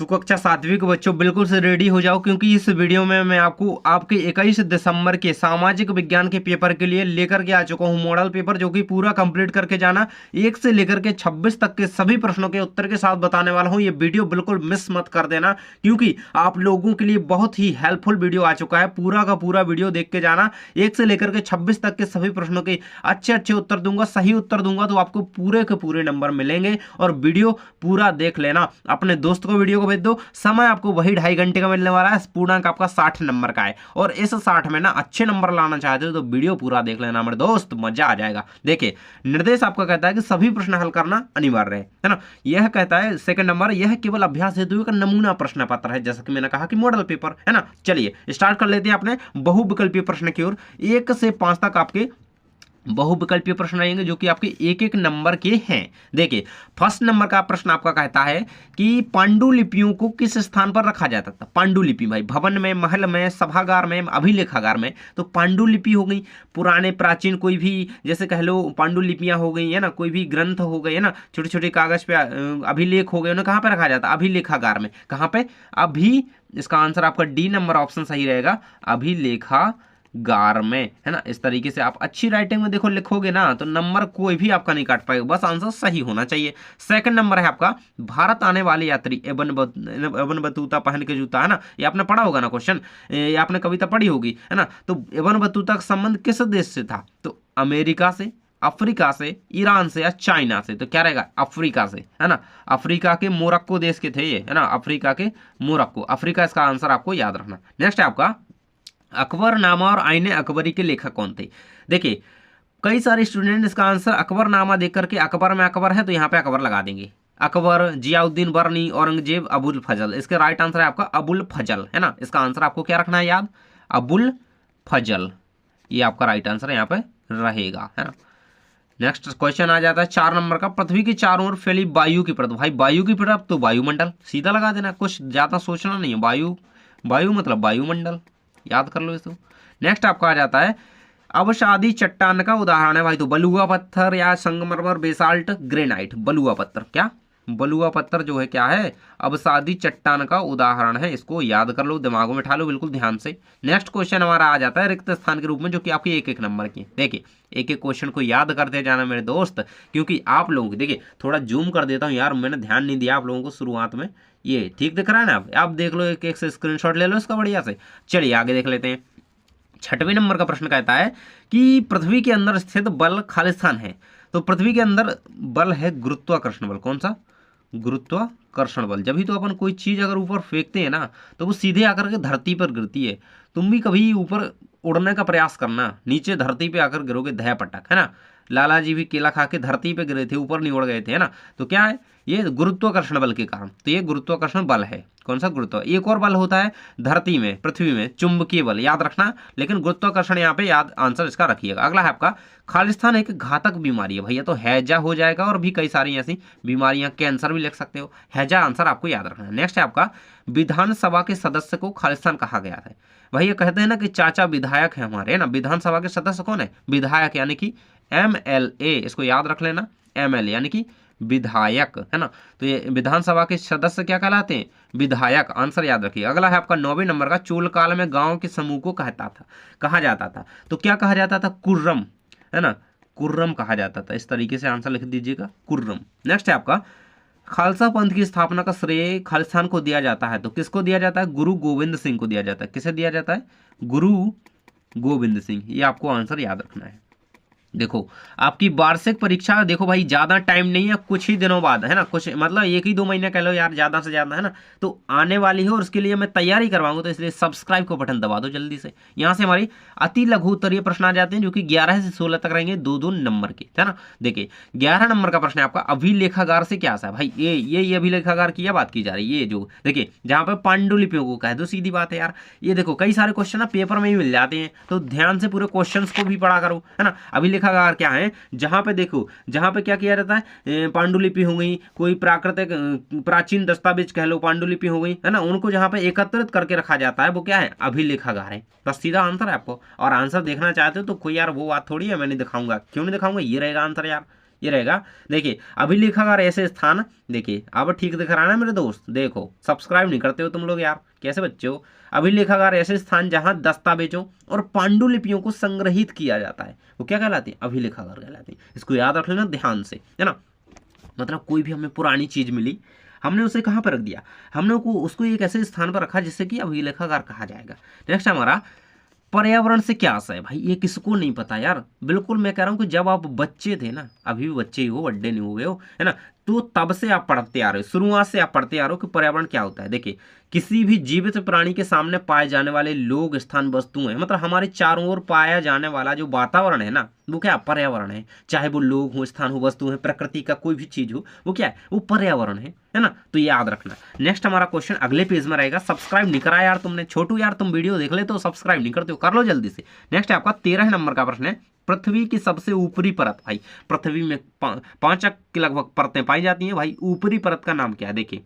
तो कक्षा 7वीं के बच्चों बिल्कुल से रेडी हो जाओ, क्योंकि इस वीडियो में मैं आपको आपके 21 दिसंबर के सामाजिक विज्ञान के पेपर के लिए लेकर के आ चुका हूं मॉडल पेपर, जो कि पूरा कंप्लीट करके जाना। 1 से लेकर के 26 तक के सभी प्रश्नों के उत्तर के साथ बताने वाला हूं। ये वीडियो बिल्कुल मिस मत कर देना, क्योंकि आप लोगों के लिए बहुत ही हेल्पफुल वीडियो आ चुका है। पूरा का पूरा वीडियो देख के जाना। 1 से लेकर के 26 तक के सभी प्रश्नों के अच्छे अच्छे उत्तर दूंगा, सही उत्तर दूंगा तो आपको पूरे के पूरे नंबर मिलेंगे। और वीडियो पूरा देख लेना, अपने दोस्त को वीडियो को भेज दो। समय आपको वही 2.5 घंटे का मिलने वाला है। पूर्णांक आपका 60 नंबर का है, और इस 60 में ना अच्छे नंबर लाना चाहते हो तो वीडियो पूरा देख लेना मेरे दोस्त, मजा आ जाएगा। देखिए, निर्देश आपका कहता है कि सभी प्रश्न हल करना अनिवार्य है ना। यह कहता है सेकंड नंबर, यह केवल अभ्यास हेतु का नमूना प्रश्न पत्र है, जैसा कि मैंने कहा कि मॉडल पेपर है ना। चलिए स्टार्ट कर लेते हैं अपने बहुविकल्पीय प्रश्न की ओर। 1 से 5 तक आपके बहुविकल्पीय प्रश्न रहेंगे, जो कि आपके एक एक नंबर के हैं। देखिए, फर्स्ट नंबर का प्रश्न आपका कहता है कि पांडुलिपियों को किस स्थान पर रखा जाता था। पांडुलिपि भाई भवन में, महल में, सभागार में, अभिलेखागार में। तो पांडुलिपि हो गई पुराने प्राचीन कोई भी, जैसे कह लो पांडुलिपियां हो गई है ना, कोई भी ग्रंथ हो गए है ना, छोटे छोटे कागज पे अभिलेख हो गए, उन्हें कहाँ पे रखा जाता है? अभिलेखागार में। कहाँ पे? इसका आंसर आपका डी नंबर ऑप्शन सही रहेगा, अभिलेखागार में, है ना। इस तरीके से आप अच्छी राइटिंग में देखो लिखोगे ना तो नंबर कोई भी आपका नहीं काट पाएगा, बस आंसर सही होना चाहिए। सेकंड नंबर है आपका, भारत आने वाले यात्री एबन बतूता पहन के जूता, है ना। ये आपने पढ़ा होगा ना क्वेश्चन, ये आपने कविता पढ़ी होगी, है ना। तो एबन बतूता का संबंध किस देश से था? तो अमेरिका से, अफ्रीका से, ईरान से या चाइना से। तो क्या रहेगा? अफ्रीका से, है ना। अफ्रीका के मोरक्को देश के थे ये, है ना। अफ्रीका के मोरक्को, अफ्रीका इसका आंसर आपको याद रखना। नेक्स्ट है आपका, अकबरनामा और आईने अकबरी के लेखक कौन थे? देखिए, कई सारे स्टूडेंट इसका आंसर अकबरनामा देख करके अकबर में अकबर है तो यहाँ पे अकबर लगा देंगे। अकबर, जियाउद्दीन बरनी, औरंगजेब, अबुल फजल। इसके राइट आंसर है आपका अबुल फजल, है ना। इसका आंसर आपको क्या रखना है याद? अबुल फजल, ये आपका राइट आंसर यहाँ पे रहेगा, है ना। नेक्स्ट क्वेश्चन आ जाता है 4 नंबर का, पृथ्वी के चारों ओर फैली वायु की परत। भाई वायु की परत तो वायुमंडल, सीधा लगा देना, कुछ ज्यादा सोचना नहीं है। वायु मतलब वायुमंडल, याद कर लो इसको। नेक्स्ट आपका आ जाता है, अवसादी चट्टान का उदाहरण है भाई, तो बलुआ पत्थर या संगमरमर, बेसाल्ट, ग्रेनाइट। बलुआ पत्थर, क्या बलुआ पत्थर जो है क्या है? अवसादी चट्टान का उदाहरण है। इसको याद कर लो, दिमाग में उठा लो बिल्कुल ध्यान से। नेक्स्ट क्वेश्चन हमारा आ जाता है रिक्त स्थान के रूप में, जो कि आपके एक एक नंबर की। देखिए, एक एक क्वेश्चन को याद करते जाना मेरे दोस्त, क्योंकि आप लोगों को देखिए थोड़ा जूम कर देता हूँ यार, मैंने ध्यान नहीं दिया आप लोगों को शुरुआत में। ये ठीक दिख रहा है ना? आप देख लो, एक एक से स्क्रीनशॉट ले लो इसका बढ़िया से। चलिए आगे देख लेते हैं। 6वें नंबर का प्रश्न कहता है कि पृथ्वी के अंदर स्थित बल खालिस्तान है। तो पृथ्वी के अंदर बल है गुरुत्वाकर्षण बल। कौन सा? गुरुत्वाकर्षण बल। जब भी तो अपन कोई चीज अगर ऊपर फेंकते हैं ना तो वो सीधे आकर के धरती पर गिरती है। तुम भी कभी ऊपर उड़ने का प्रयास करना, नीचे धरती पे आकर गिरोगे धय पटक, है ना। लाला जी भी केला खा के धरती पे गिरे थे, ऊपर नहीं उड़ गए थे, है ना। तो क्या है? ये गुरुत्वाकर्षण बल के कारण। तो ये गुरुत्वाकर्षण बल है। कौन सा? गुरुत्व। एक और बल होता है धरती में, पृथ्वी में, चुंबकीय बल, याद रखना। लेकिन गुरुत्वाकर्षण यहाँ पे याद आंसर इसका रखिएगा। अगला है आपका, खालिस्तान एक घातक बीमारी है भैया, तो हैजा हो जाएगा, और भी कई सारी ऐसी बीमारियां, कैंसर भी लिख सकते हो। हैजा आंसर आपको याद रखना है। नेक्स्ट है आपका, विधानसभा के सदस्य को खालिस्तान कहा गया है। भैया कहते हैं ना कि चाचा विधायक है हमारे, है ना। विधानसभा के सदस्य कौन है? विधायक, यानी कि MLA, इसको याद रख लेना। MLA यानी कि विधायक, है ना। तो ये विधानसभा के सदस्य क्या कहलाते हैं? विधायक। आंसर याद रखिए। अगला है आपका 9वें नंबर का, चोल काल में गांव के समूह को कहा जाता था। तो क्या कहा जाता था? कुर्रम, है ना। कुर्रम कहा जाता था। इस तरीके से आंसर लिख दीजिएगा, कुर्रम। नेक्स्ट है आपका, खालसा पंथ की स्थापना का श्रेय खालिस्तान को दिया जाता है। तो किसको दिया जाता है? गुरु गोविंद सिंह को दिया जाता है। किसे दिया जाता है? गुरु गोविंद सिंह। ये आपको आंसर याद रखना है। देखो, आपकी वार्षिक परीक्षा, देखो भाई ज्यादा टाइम नहीं है, कुछ ही दिनों बाद, है ना। कुछ मतलब 1 ही 2 महीने कह लो यार, ज्यादा से ज्यादा, है ना। तो आने वाली है और उसके लिए मैं तैयारी करवाऊंगा, तो इसलिए सब्सक्राइब को बटन दबा दो जल्दी से। यहाँ से हमारी अति लघु उत्तरीय प्रश्न आ जाते हैं, जो कि 11 से 16 तक रहेंगे, 2-2 नंबर के, है ना। देखिए, 11 नंबर का प्रश्न है आपका, अभिलेखागार से क्या आशा है भाई? ये अभिलेखागार की बात की जा रही है। ये जो देखिए, जहाँ पे पांडुलिपियों को कह दो, सीधी बात है यार। ये देखो, कई सारे क्वेश्चन ना पेपर में ही मिल जाते हैं, तो ध्यान से पूरे क्वेश्चन को भी पढ़ा करो, है ना। अभिलेखागार क्या है? जहां पे देखो, जहां पे क्या किया जाता है, पांडुलिपि हो गई, कोई प्राकृतिक प्राचीन दस्तावेज कह लो, पांडुलिपि हो गई, है ना, उनको जहां पे एकत्रित करके रखा जाता है वो क्या है? अभिलेखागार है। बस सीधा आंसर है आपको। और आंसर देखना चाहते हो तो कोई यार वो बात थोड़ी है मैं नहीं दिखाऊंगा। क्यों नहीं दिखाऊंगा? ये रहेगा आंसर यार, ये रहेगा। देखिए अभिलेखागार ऐसे स्थान, देखिए अब ठीक दिख रहा है ना मेरे दोस्त, देखो सब्सक्राइब नहीं करते हो तुम लोग यार, कैसे बच्चे हो। अभिलेखागार ऐसे स्थान जहां दस्तावेजों और पांडुलिपियों को संग्रहित किया जाता है, वो क्या कहलाते हैं, अभिलेखागार कहलाते हैं। इसको याद रख लेना ध्यान से, है ना। मतलब कोई भी हमें पुरानी चीज मिली, हमने उसे कहाँ पर रख दिया, हमने उसको एक ऐसे स्थान पर रखा जिससे कि अभिलेखागार कहा जाएगा। नेक्स्ट हमारा पर्यावरण से क्या आशय है भाई, ये किसको नहीं पता यार। बिल्कुल मैं कह रहा हूँ कि जब आप बच्चे थे ना, अभी भी बच्चे ही हो, बड्डे नहीं हुए हो, है ना, तो तब से आप पढ़ते आ रहे हो, शुरुआत से आप पढ़ते आ रहे हो कि पर्यावरण क्या होता है। देखिए किसी भी जीवित प्राणी के सामने पाए जाने वाले लोग, स्थान, वस्तुएं, मतलब हमारे चारों ओर पाया जाने वाला जो वातावरण है ना, वो क्या पर्यावरण है। चाहे वो लोग हो, स्थान हो, वस्तु है, प्रकृति का कोई भी चीज हो, वो क्या है, वो पर्यावरण है ना। तो ये याद रखना। नेक्स्ट हमारा क्वेश्चन अगले पेज में रहेगा। सब्सक्राइब नहीं करा यार तुमने, छोटू यार तुम वीडियो देख ले तो सब्सक्राइब नहीं करते हो, कर लो जल्दी से। नेक्स्ट आपका 13 नंबर का प्रश्न है, पृथ्वी की सबसे ऊपरी परत। भाई पृथ्वी में 5 अंक की लगभग परतें पाई जाती हैं, भाई ऊपरी परत का नाम क्या है, देखिए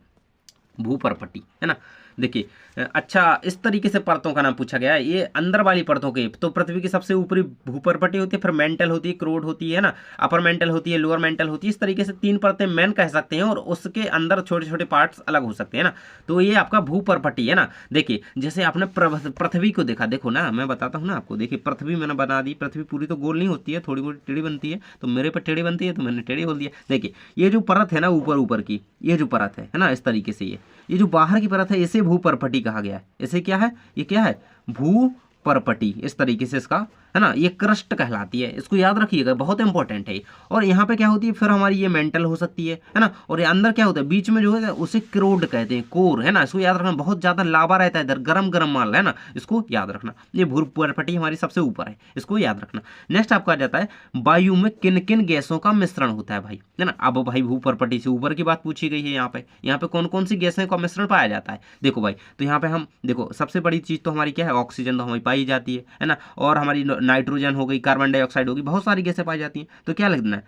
भूपर्पटी, है ना। देखिए अच्छा इस तरीके से परतों का नाम पूछा गया है, ये अंदर वाली परतों के, तो पृथ्वी की सबसे ऊपरी भूपर्पटी होती है, फिर मेंटल होती है, क्रोड होती है ना, अपर मेंटल होती है, लोअर मेंटल होती है। इस तरीके से 3 परतें मेन कह सकते हैं, और उसके अंदर छोटे छोटे पार्ट्स अलग हो सकते हैं ना। तो ये आपका भूपर्पटी है ना। देखिए जैसे आपने पृथ्वी को देखा, देखो ना मैं बताता हूँ ना आपको, देखिए पृथ्वी मैंने बना दी, पृथ्वी पूरी तो गोल नहीं होती है, थोड़ी बहुत टेढ़ी बनती है, तो मेरे पर टेढ़ी बनती है तो मैंने टेढ़ी बोल दिया। देखिए ये जो परत है ना ऊपर ऊपर की, ये जो परत है ना, इस तरीके से ये जो बाहर की परत है, इसे भूपर्पटी कहा गया है। इसे क्या है, ये क्या है, भूपर्पटी, इस तरीके से इसका, है ना, ये क्रस्ट कहलाती है। इसको याद रखिएगा, बहुत इंपॉर्टेंट है। और यहाँ पे क्या होती है, फिर हमारी ये मेंटल हो सकती है ना। और ये अंदर क्या होता है, बीच में जो है उसे क्रोड कहते हैं, कोर, है ना। इसको याद रखना, बहुत ज्यादा लावा रहता है इधर, गरम गरम माल है ना, इसको याद रखना। ये भूपर्पटी हमारी सबसे ऊपर है, इसको याद रखना। नेक्स्ट आपका आ जाता है, वायु में किन किन गैसों का मिश्रण होता है भाई, है ना। अब भाई भूपर्पटी से ऊपर की बात पूछी गई है, यहाँ पे कौन कौन सी गैसों का मिश्रण पाया जाता है। देखो भाई, तो यहाँ पे हम देखो सबसे बड़ी चीज तो हमारी क्या है, ऑक्सीजन तो हमारी पाई जाती है ना। और हमारी नाइट्रोजन हो गई, कार्बन डाइऑक्साइड होगी, बहुत सारी गैसें पाई जाती हैं। तो क्या लिखना है,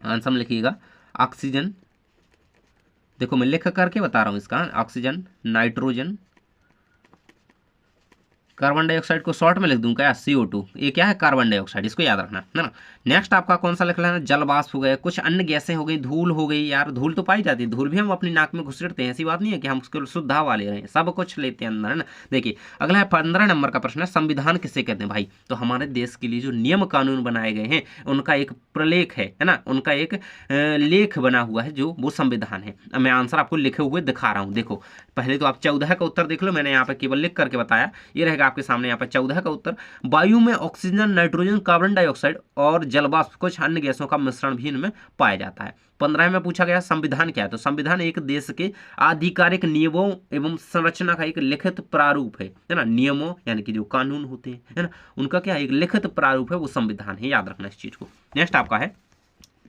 आंसर में लिखिएगा ऑक्सीजन। देखो मैं लिख करके बता रहा हूं इसका, ऑक्सीजन, नाइट्रोजन, कार्बन डाइऑक्साइड को शॉर्ट में लिख दूं क्या, CO2, ये क्या है, कार्बन डाइऑक्साइड, इसको याद रखना है ना। नेक्स्ट आपका कौन सा लिख लेना, जल वाष्प हो गए, कुछ अन्य गैसें हो गई, धूल हो गई, यार धूल तो पाई जाती है, धूल भी हम अपनी नाक में घुसेड़ते हैं, ऐसी बात नहीं है कि हम उसको शुद्ध हवा ले रहे हैं, सब कुछ लेते हैं अंदर, है ना। देखिए अगला है 15 नंबर का प्रश्न है, संविधान किसे कहते हैं भाई। तो हमारे देश के लिए जो नियम कानून बनाए गए हैं, उनका एक प्रलेख है ना, उनका एक लेख बना हुआ है, जो वो संविधान है। अब मैं आंसर आपको लिखे हुए दिखा रहा हूँ। देखो पहले तो आप 14 का उत्तर देख लो, मैंने यहाँ पे केवल लिख करके बताया, ये रहेगा आपके सामने यहाँ पे 14 का उत्तर। वायु में ऑक्सीजन, नाइट्रोजन, कार्बन डाइऑक्साइड और जलवाष्प, कुछ अन्य गैसों का मिश्रण भी इनमें पाया जाता है। 15 में पूछा गया संविधान क्या है। तो संविधान एक देश के आधिकारिक नियमों एवं संरचना का एक लिखित प्रारूप है ना। नियमों यानी कि जो कानून होते हैं, है ना, उनका क्या है, एक लिखित प्रारूप है, वो संविधान है, याद रखना इस चीज को। नेक्स्ट आपका है,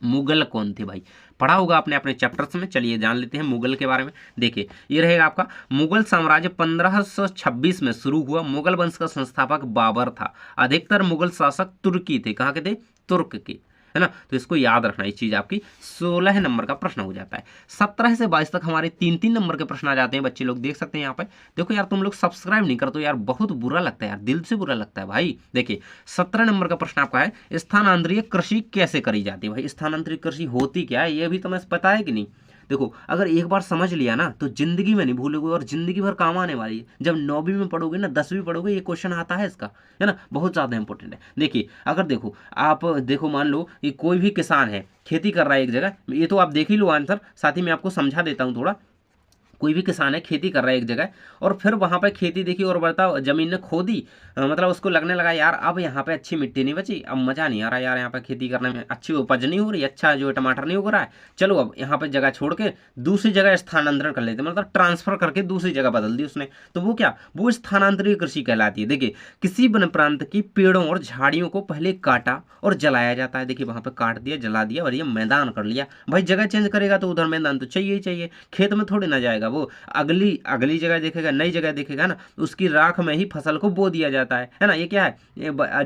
मुगल कौन थे भाई, पढ़ा होगा आपने अपने चैप्टर्स में, चलिए जान लेते हैं मुगल के बारे में। देखिए ये रहेगा आपका, मुगल साम्राज्य 1526 में शुरू हुआ। मुगल वंश का संस्थापक बाबर था। अधिकतर मुगल शासक तुर्की थे, कहाँ के थे, तुर्क के, है ना। तो इसको याद रखना, ये चीज आपकी 16 नंबर का प्रश्न हो जाता है। 17 से 22 तक हमारे 3-3 नंबर के प्रश्न आ जाते हैं, बच्चे लोग देख सकते हैं यहाँ पे। देखो यार तुम लोग सब्सक्राइब नहीं करते यार, बहुत बुरा लगता है यार, दिल से बुरा लगता है भाई। देखिए 17 नंबर का प्रश्न आपका है, स्थानांतरित कृषि कैसे करी जाती है भाई। स्थानांतरित कृषि होती क्या है, ये भी तुम्हें पता है कि नहीं। देखो अगर एक बार समझ लिया ना तो जिंदगी में नहीं भूलोगे, और जिंदगी भर काम आने वाली है। जब 9वीं में पढ़ोगे ना, 10वीं पढ़ोगे, ये क्वेश्चन आता है इसका, है ना, बहुत ज्यादा इंपॉर्टेंट है। देखिए अगर देखो आप देखो, मान लो कि कोई भी किसान है, खेती कर रहा है एक जगह, ये तो आप देख ही लो आंसर, साथ ही मैं आपको समझा देता हूँ थोड़ा। कोई भी किसान है, खेती कर रहा है एक जगह, और फिर वहां पे खेती देखी और बढ़ता जमीन ने खोदी, मतलब उसको लगने लगा यार अब यहाँ पे अच्छी मिट्टी नहीं बची, अब मजा नहीं आ रहा यार यहाँ पे खेती करने में, अच्छी उपज नहीं हो रही, अच्छा जो टमाटर नहीं उग रहा है, चलो अब यहाँ पे जगह छोड़ के दूसरी जगह स्थानांतरण कर लेते, मतलब ट्रांसफर करके दूसरी जगह बदल दी उसने। तो वो क्या, वो स्थानांतरित कृषि कहलाती है। देखिए किसी वन प्रांत की पेड़ों और झाड़ियों को पहले काटा और जलाया जाता है। देखिए वहां पे काट दिया, जला दिया और ये मैदान कर लिया। भाई जगह चेंज करेगा तो उधर मैदान तो चाहिए ही चाहिए, खेत में थोड़ी ना जाएगा वो अगली अगली जगह देखेगा, नई जगह देखेगा ना, उसकी राख में ही फसल को बो दिया जाता है ना। ये क्या है,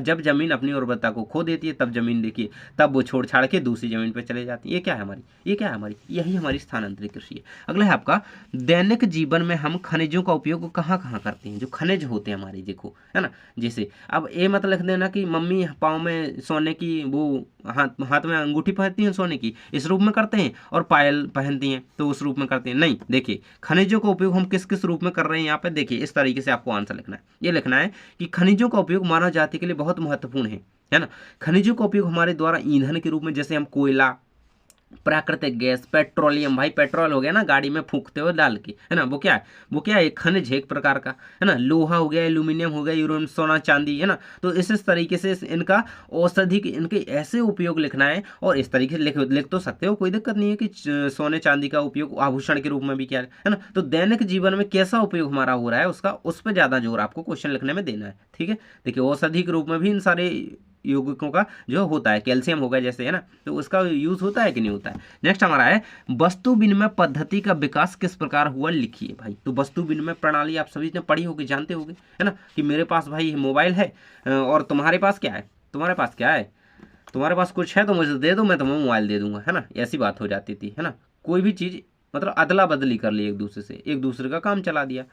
जब जमीन अपनी उर्वरता को खो देती है तब जमीन देखिए, तब वो छोड़ छाड़ के दूसरी जमीन पर चले जाती है। ये क्या है हमारी, ये क्या है हमारी, यही हमारी स्थानांतरित कृषि है। अगला है आपका, दैनिक जीवन में हम खनिजों का उपयोग कहाँ कहाँ करते हैं। जो खनिज होते हैं हमारे, देखो है ना, जैसे अब ये मत लिख देना कि मम्मी पाँव में सोने की वो हाथ हाथ में अंगूठी पहनती हैं सोने की, इस रूप में करते हैं, और पायल पहनती हैं तो उस रूप में करते हैं। नहीं, देखिए खनिजों का उपयोग हम किस किस रूप में कर रहे हैं यहाँ पे, देखिए इस तरीके से आपको आंसर लिखना है। ये लिखना है कि खनिजों का उपयोग मानव जाति के लिए बहुत महत्वपूर्ण है ना। खनिजों का उपयोग हमारे द्वारा ईंधन के रूप में, जैसे हम कोयला, प्राकृतिक गैस, पेट्रोलियम, भाई पेट्रोल हो गया ना गाड़ी में फूंकते हो डाल के, है ना, वो क्या है, वो क्या है, एक खनिज है एक प्रकार का, है ना। लोहा हो गया, एल्यूमिनियम हो गया, यूरेनियम, सोना, चांदी, है ना। तो इस तरीके से इनका औषधि के, इनके ऐसे उपयोग लिखना है, और इस तरीके से लिख तो सकते हो, कोई दिक्कत नहीं है कि सोने चांदी का उपयोग आभूषण के रूप में भी किया है ना। तो दैनिक जीवन में कैसा उपयोग हमारा हो रहा है उसका, उस पर ज़्यादा जोर आपको क्वेश्चन लिखने में देना है, ठीक है। देखिए औषधि के रूप में भी इन सारे यौगिकों का जो होता है, कैल्शियम होगा जैसे, है ना, तो उसका यूज होता है कि नहीं होता है। नेक्स्ट हमारा है, वस्तु विनिमय पद्धति का विकास किस प्रकार हुआ, लिखिए भाई। तो वस्तु विनिमय प्रणाली आप सभी ने पढ़ी होगी, जानते होगे, है ना, कि मेरे पास भाई मोबाइल है और तुम्हारे पास क्या है, तुम्हारे पास क्या है, तुम्हारे पास कुछ है तो मुझे दे दो, मैं तुम्हें मोबाइल दे दूंगा, है ना। ऐसी बात हो जाती थी, है ना। कोई भी चीज़ मतलब अदला बदली कर ली, एक दूसरे से, एक दूसरे का काम चला दिया।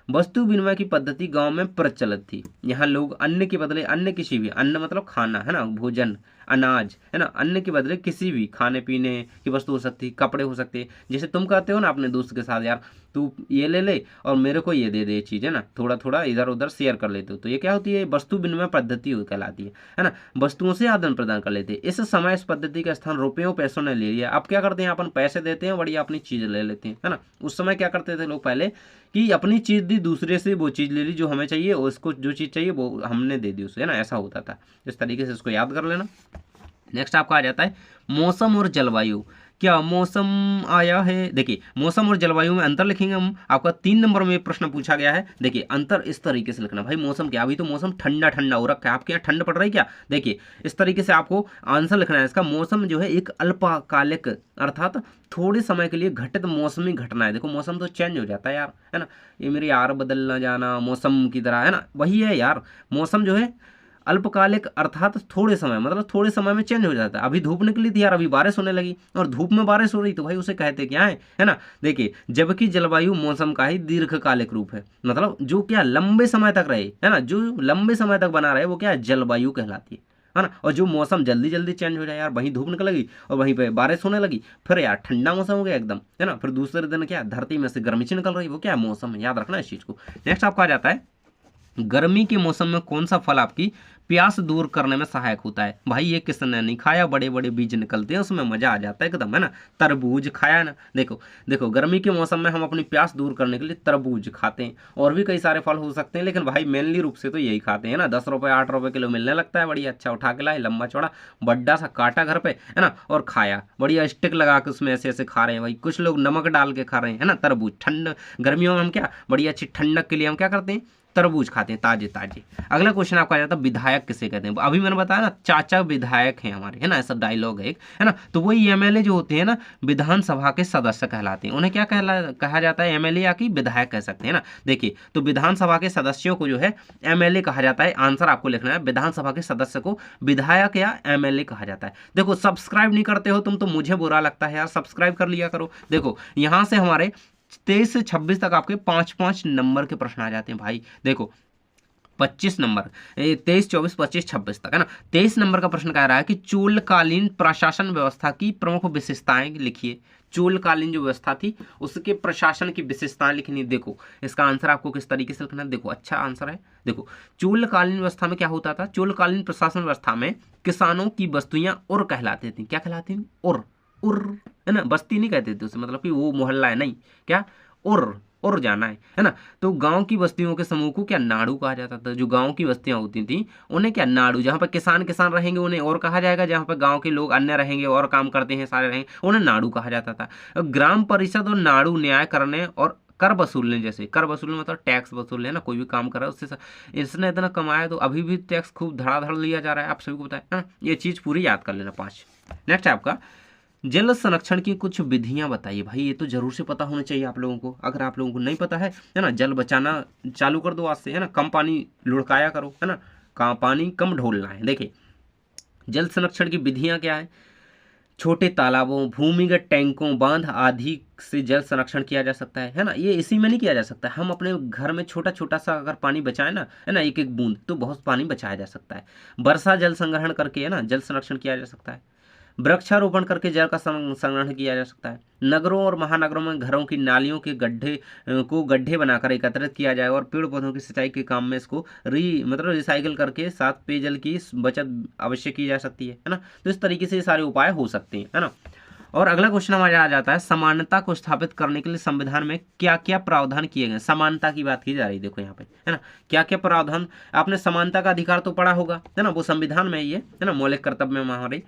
वस्तु विनिमय की पद्धति गांव में प्रचलित थी। यहाँ लोग अन्न के बदले, अन्य किसी भी, अन्न मतलब खाना, है ना, भोजन, अनाज, है ना, अन्न के बदले किसी भी खाने पीने की वस्तु हो सकती, कपड़े हो सकते। जैसे तुम कहते हो ना अपने दोस्त के साथ, यार तू ये ले ले और मेरे को ये दे चीज़, है ना, थोड़ा थोड़ा इधर उधर शेयर कर लेते हो, तो ये क्या होती है, वस्तु विनिमय पद्धति कहलाती है ना। वस्तुओं से आदान प्रदान कर लेते हैं। इस समय इस पद्धति का स्थान रुपयों पैसों ने ले लिया। अब क्या करते हैं, अपन पैसे देते हैं, बढ़िया अपनी चीज़ ले लेते हैं, है ना। उस समय क्या करते थे लोग पहले, कि अपनी चीज़ दी, दूसरे से वो चीज़ ले ली जो हमें चाहिए, उसको जो चीज़ चाहिए वो हमने दे दी उसे, है ना, ऐसा होता था। इस तरीके से इसको याद कर लेना। नेक्स्ट आपका आ जाता है मौसम और जलवायु। क्या मौसम आया है, देखिए मौसम और जलवायु में अंतर लिखेंगे हम। आपका 3 नंबर में प्रश्न पूछा गया है। देखिए अंतर इस तरीके से लिखना, भाई मौसम क्या, अभी तो मौसम ठंडा ठंडा हो रखा है, आपके यहाँ ठंड पड़ रही क्या, देखिए इस तरीके से आपको आंसर लिखना है इसका। मौसम जो है एक अल्पकालिक अर्थात थोड़े समय के लिए घटित मौसमी घटना है। देखो मौसम तो चेंज हो जाता है यार, है ना, ये मेरे यार बदलना जाना मौसम की तरह, है ना, वही है यार। मौसम जो है अल्पकालिक अर्थात थोड़े समय, मतलब थोड़े समय में चेंज हो जाता है। अभी धूप निकली थी यार, अभी बारिश होने लगी, और धूप में बारिश हो रही, तो भाई उसे कहते क्या है ना। देखिए जबकि जलवायु मौसम का ही दीर्घकालिक रूप है, मतलब जो क्या लंबे समय तक रहे, है ना, जो लंबे समय तक बना रहे वो क्या है, जलवायु कहलाती है ना। और जो मौसम जल्दी जल्दी चेंज हो जाए यार, वहीं धूप निकल लगी और वहीं पे बारिश होने लगी, फिर यार ठंडा मौसम हो गया एकदम, है ना, फिर दूसरे दिन क्या धरती में से गर्मी निकल रही, वो क्या है, मौसम है, याद रखना इस चीज को। नेक्स्ट आपका आ जाता है, गर्मी के मौसम में कौन सा फल आपकी प्यास दूर करने में सहायक होता है। भाई ये किसने नहीं खाया, बड़े बड़े बीज निकलते हैं उसमें, मजा आ जाता है एकदम, है ना। तरबूज खाया ना, देखो देखो गर्मी के मौसम में हम अपनी प्यास दूर करने के लिए तरबूज खाते हैं, और भी कई सारे फल हो सकते हैं, लेकिन भाई मेनली रूप से तो यही खाते हैं ना। 10 रुपये 8 रुपये किलो मिलने लगता है, बढ़िया अच्छा उठा के लाए, लंबा चौड़ा बड्डा सा काटा घर पे, है ना, और खाया, बढ़िया स्टिक लगा के उसमें ऐसे ऐसे खा रहे हैं भाई। कुछ लोग नमक डाल के खा रहे हैं, है ना, तरबूज। ठंड गर्मियों में हम क्या बढ़िया अच्छी ठंडक के लिए हम क्या करते हैं, तरबूज खाते हैं ताजे ताजे। अगला क्वेश्चन आपका आ जाता है, विधायक किसे कहते हैं। अभी मैंने बताया ना, चाचा विधायक हैं हमारे, है ना, ऐसा डायलॉग है एक, है ना। तो वही एमएलए जो होते हैं ना, विधानसभा के सदस्य कहलाते हैं। उन्हें क्या कहा जाता है, एमएलए या कि विधायक कह सकते हैं ना। देखिए तो विधानसभा के सदस्यों को जो है एमएलए कहा जाता है। आंसर आपको लिखना है, विधानसभा के सदस्य को विधायक या एमएलए कहा जाता है। देखो सब्सक्राइब नहीं करते हो तुम, तो मुझे बुरा लगता है यार, सब्सक्राइब कर लिया करो। देखो यहाँ से हमारे 23 से 26 तक आपके 5-5 नंबर के प्रश्न आ जाते हैं भाई। देखो 25 नंबर, 23, 24, 25, 26 तक, है ना। 23 नंबर का प्रश्न कह रहा है कि चोलकालीन प्रशासन व्यवस्था की प्रमुख विशेषताएं लिखिए। चोलकालीन जो व्यवस्था थी उसके प्रशासन की विशेषताएं लिखनी। देखो इसका आंसर आपको किस तरीके से लिखना है, देखो अच्छा आंसर है। देखो चोलकालीन व्यवस्था में क्या होता था, चोलकालीन प्रशासन व्यवस्था में किसानों की बस्तियां उर कहलाती थी। क्या कहलाती थी, उर, है ना, बस्ती नहीं कहते थे उसे, मतलब कि वो मोहल्ला है, नहीं, क्या और जाना है ना। तो गांव की बस्तियों के समूह को क्या नाड़ू कहा जाता था। जो गांव की बस्तियां होती थी उन्हें क्या नाड़ू, जहां पर किसान रहेंगे उन्हें और कहा जाएगा, जहां पर गांव के लोग अन्य रहेंगे और काम करते हैं सारे रहेंगे, उन्हें नाड़ू कहा जाता था। ग्राम परिषद और नाड़ू न्याय करने और कर वसूलने, जैसे कर वसूलने मतलब टैक्स वसूलने ना, कोई भी काम कर रहा है उससे इसने इतना कमाया तो अभी भी टैक्स खूब धड़ाधड़ लिया जा रहा है, आप सभी को पता है ना। ये चीज़ पूरी याद कर लेना 5। नेक्स्ट है आपका जल संरक्षण की कुछ विधियां बताइए भाई, ये तो जरूर से पता होना चाहिए आप लोगों को। अगर आप लोगों को नहीं पता है ना, जल बचाना चालू कर दो आज से, है ना। कम पानी लुढ़काया करो, है ना, कहाँ पानी कम ढोलना है। देखिए जल संरक्षण की विधियां क्या है। छोटे तालाबों, भूमिगत टैंकों, बांध आदि से जल संरक्षण किया जा सकता है ना। ये इसी में नहीं किया जा सकता, हम अपने घर में छोटा छोटा सा अगर पानी बचाए ना, है ना, एक एक बूंद, तो बहुत पानी बचाया जा सकता है। वर्षा जल संग्रहण करके, है ना, जल संरक्षण किया जा सकता है। वृक्षारोपण करके जल का संग्रहण किया जा सकता है। नगरों और महानगरों में घरों की नालियों के गड्ढे बनाकर एकत्रित किया जाए और पेड़ पौधों की सिंचाई के काम में इसको रिसाइकिल करके साथ पेयजल की बचत अवश्य की जा सकती है ना। तो इस तरीके से ये सारे उपाय हो सकते हैं, है ना। और अगला क्वेश्चन हमारा आ जाता है, समानता को स्थापित करने के लिए संविधान में क्या क्या प्रावधान किए गए। समानता की बात की जा रही है, देखो यहाँ पे, है ना, क्या क्या प्रावधान। आपने समानता का अधिकार तो पढ़ा होगा, है ना, वो संविधान में ये, है ना, मौलिक कर्तव्य में हमारे।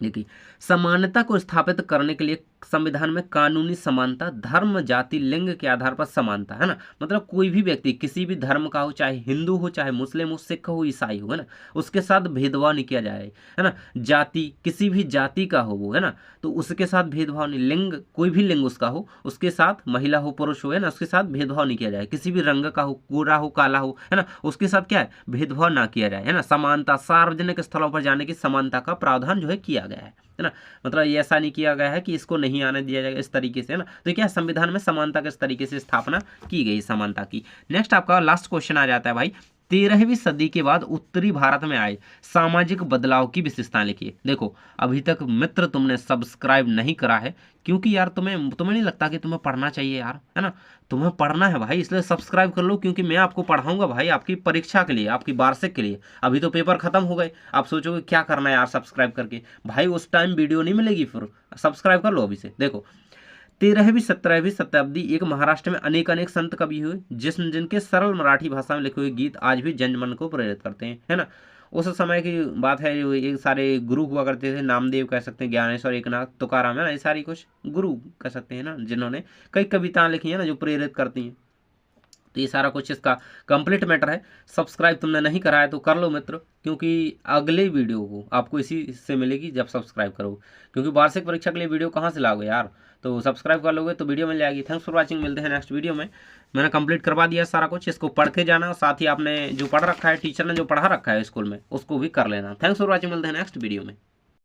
देखिए समानता को स्थापित करने के लिए संविधान में कानूनी समानता, धर्म, जाति, लिंग के आधार पर समानता, है ना। मतलब कोई भी व्यक्ति किसी भी धर्म का हो, चाहे हिंदू हो, चाहे मुस्लिम हो, सिख हो, ईसाई हो, है ना, उसके साथ भेदभाव नहीं किया जाए, है ना। जाति, किसी भी जाति का हो वो, है ना, तो उसके साथ भेदभाव नहीं। लिंग, कोई भी लिंग उसका हो, उसके साथ महिला हो पुरुष हो, है ना, उसके साथ भेदभाव नहीं किया जाए। किसी भी रंग का हो, गोरा हो काला हो, है ना, उसके साथ क्या है, भेदभाव ना किया जाए, है ना। समानता, सार्वजनिक स्थलों पर जाने की समानता का प्रावधान जो है किया गया है ना। मतलब ये ऐसा नहीं किया गया है कि इसको नहीं आने दिया जाएगा इस तरीके से, है ना। तो क्या संविधान में समानता के इस तरीके से स्थापना की गई समानता की। नेक्स्ट आपका लास्ट क्वेश्चन आ जाता है भाई, 13वीं सदी के बाद उत्तरी भारत में आए सामाजिक बदलाव की विशेषताएं लिखिए। देखो अभी तक मित्र तुमने सब्सक्राइब नहीं करा है, क्योंकि यार तुम्हें नहीं लगता कि तुम्हें पढ़ना चाहिए यार, है ना। तुम्हें पढ़ना है भाई, इसलिए सब्सक्राइब कर लो, क्योंकि मैं आपको पढ़ाऊंगा भाई आपकी परीक्षा के लिए, आपकी वार्षिक के लिए। अभी तो पेपर खत्म हो गए, आप सोचोगे क्या करना है यार सब्सक्राइब करके, भाई उस टाइम वीडियो नहीं मिलेगी, फिर सब्सक्राइब कर लो अभी से। देखो 13वीं 17वीं शताब्दी एक महाराष्ट्र में अनेक संत कवि हुए जिनके सरल मराठी भाषा में लिखे हुए गीत आज भी जनमन को प्रेरित करते हैं, है ना। उस समय की बात है, ये सारे गुरु हुआ करते थे, नामदेव कह सकते हैं, ज्ञानेश्वर, एकनाथ, तुकाराम, है ना, ये सारी कुछ गुरु कह सकते हैं ना, जिन्होंने कई कविताएं लिखी है ना जो प्रेरित करती हैं। तो ये सारा कुछ इसका कंप्लीट मैटर है। सब्सक्राइब तुमने नहीं करा है तो कर लो मित्र, क्योंकि अगले वीडियो को आपको इसी से मिलेगी जब सब्सक्राइब करो, क्योंकि वार्षिक परीक्षा के लिए वीडियो कहाँ से लाओगे यार। तो सब्सक्राइब कर लोगे तो वीडियो मिल जाएगी। थैंक्स फॉर वॉचिंग, मिलते हैं नेक्स्ट वीडियो में। मैंने कंप्लीट करवा दिया सारा कुछ, इसको पढ़ के जाना, साथ ही आपने जो पढ़ रखा है, टीचर ने जो पढ़ा रखा है स्कूल में, उसको भी कर लेना। थैंक्स फॉर वॉचिंग, मिलते हैं नेक्स्ट वीडियो में।